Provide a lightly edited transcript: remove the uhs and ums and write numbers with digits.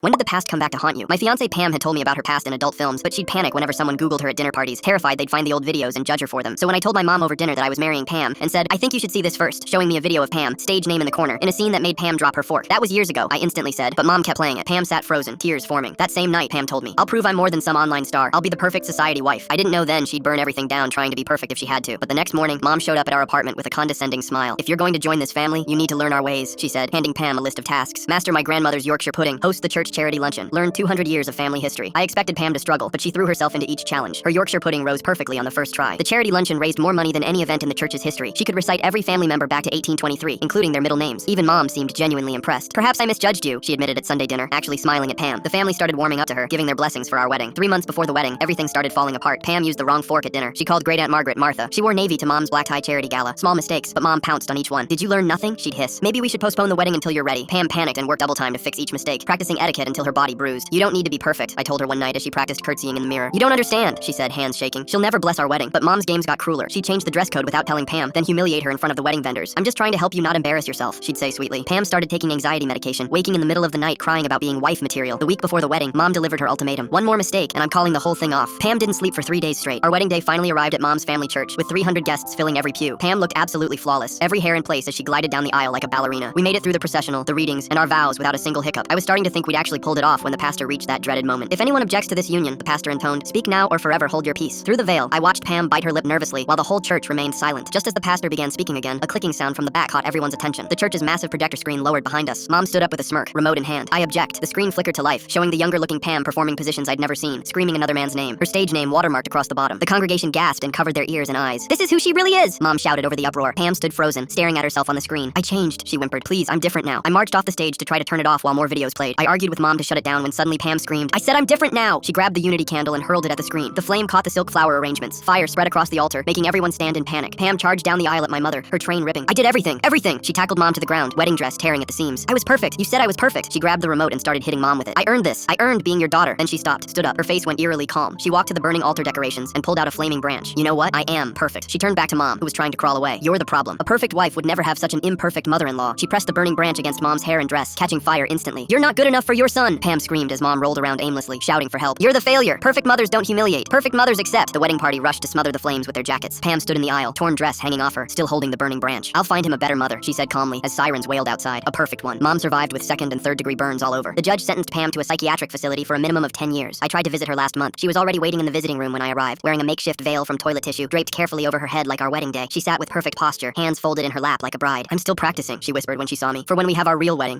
When did the past come back to haunt you? My fiancée Pam had told me about her past in adult films, but she'd panic whenever someone Googled her at dinner parties, terrified they'd find the old videos and judge her for them. So when I told my mom over dinner that I was marrying Pam and said, I think you should see this first, showing me a video of Pam, stage name in the corner, in a scene that made Pam drop her fork. That was years ago, I instantly said, but mom kept playing it. Pam sat frozen, tears forming. That same night, Pam told me, I'll prove I'm more than some online star. I'll be the perfect society wife. I didn't know then she'd burn everything down trying to be perfect if she had to. But the next morning, mom showed up at our apartment with a condescending smile. If you're going to join this family, you need to learn our ways, she said, handing Pam a list of tasks. Master my grandmother's Yorkshire pudding, host the church charity luncheon, learn 200 years of family history. I expected Pam to struggle, but she threw herself into each challenge. Her Yorkshire pudding rose perfectly on the first try. The charity luncheon raised more money than any event in the church's history. She could recite every family member back to 1823, including their middle names. Even mom seemed genuinely impressed. Perhaps I misjudged you, she admitted at Sunday dinner, actually smiling at Pam. The family started warming up to her, giving their blessings for our wedding. 3 months before the wedding, everything started falling apart. Pam used the wrong fork at dinner. She called Great Aunt Margaret Martha. She wore navy to mom's black tie charity gala. Small mistakes, but mom pounced on each one. Did you learn nothing? She'd hiss. Maybe we should postpone the wedding until you're ready. Pam panicked and worked double time to fix each mistake, practicing etiquette until her body bruised. You don't need to be perfect, I told her one night as she practiced curtsying in the mirror. You don't understand, she said, hands shaking. She'll never bless our wedding. But mom's games got crueler. She changed the dress code without telling Pam, then humiliate her in front of the wedding vendors. I'm just trying to help you not embarrass yourself, she'd say sweetly. Pam started taking anxiety medication, waking in the middle of the night crying about being wife material. The week before the wedding, mom delivered her ultimatum. One more mistake, and I'm calling the whole thing off. Pam didn't sleep for 3 days straight. Our wedding day finally arrived at mom's family church, with 300 guests filling every pew. Pam looked absolutely flawless, every hair in place as she glided down the aisle like a ballerina. We made it through the processional, the readings, and our vows without a single hiccup. I was starting to think we'd actually pulled it off when the pastor reached that dreaded moment. If anyone objects to this union, the pastor intoned, speak now or forever hold your peace. Through the veil, I watched Pam bite her lip nervously while the whole church remained silent. Just as the pastor began speaking again, a clicking sound from the back caught everyone's attention. The church's massive projector screen lowered behind us. Mom stood up with a smirk, remote in hand. I object. The screen flickered to life, showing the younger-looking Pam performing positions I'd never seen, screaming another man's name, her stage name watermarked across the bottom. The congregation gasped and covered their ears and eyes. This is who she really is, Mom shouted over the uproar. Pam stood frozen, staring at herself on the screen. I changed, she whimpered. Please, I'm different now. I marched off the stage to try to turn it off while more videos played. I argued with Mom to shut it down when suddenly Pam screamed, I said I'm different now! She grabbed the unity candle and hurled it at the screen. The flame caught the silk flower arrangements. Fire spread across the altar, making everyone stand in panic. Pam charged down the aisle at my mother, her train ripping. I did everything! She tackled Mom to the ground, wedding dress tearing at the seams. I was perfect. You said I was perfect. She grabbed the remote and started hitting Mom with it. I earned this. I earned being your daughter. Then she stopped, stood up. Her face went eerily calm. She walked to the burning altar decorations and pulled out a flaming branch. You know what? I am perfect. She turned back to Mom, who was trying to crawl away. You're the problem. A perfect wife would never have such an imperfect mother-in-law. She pressed the burning branch against Mom's hair and dress, catching fire instantly. You're not good enough for your son, Pam screamed as Mom rolled around aimlessly, shouting for help. You're the failure. Perfect mothers don't humiliate. Perfect mothers accept. The wedding party rushed to smother the flames with their jackets. Pam stood in the aisle, torn dress hanging off her, still holding the burning branch. I'll find him a better mother, she said calmly as sirens wailed outside. A perfect one. Mom survived with 2nd and 3rd degree burns all over. The judge sentenced Pam to a psychiatric facility for a minimum of 10 years. I tried to visit her last month. She was already waiting in the visiting room when I arrived, wearing a makeshift veil from toilet tissue draped carefully over her head like our wedding day. She sat with perfect posture, hands folded in her lap like a bride. I'm still practicing, she whispered when she saw me, for when we have our real wedding.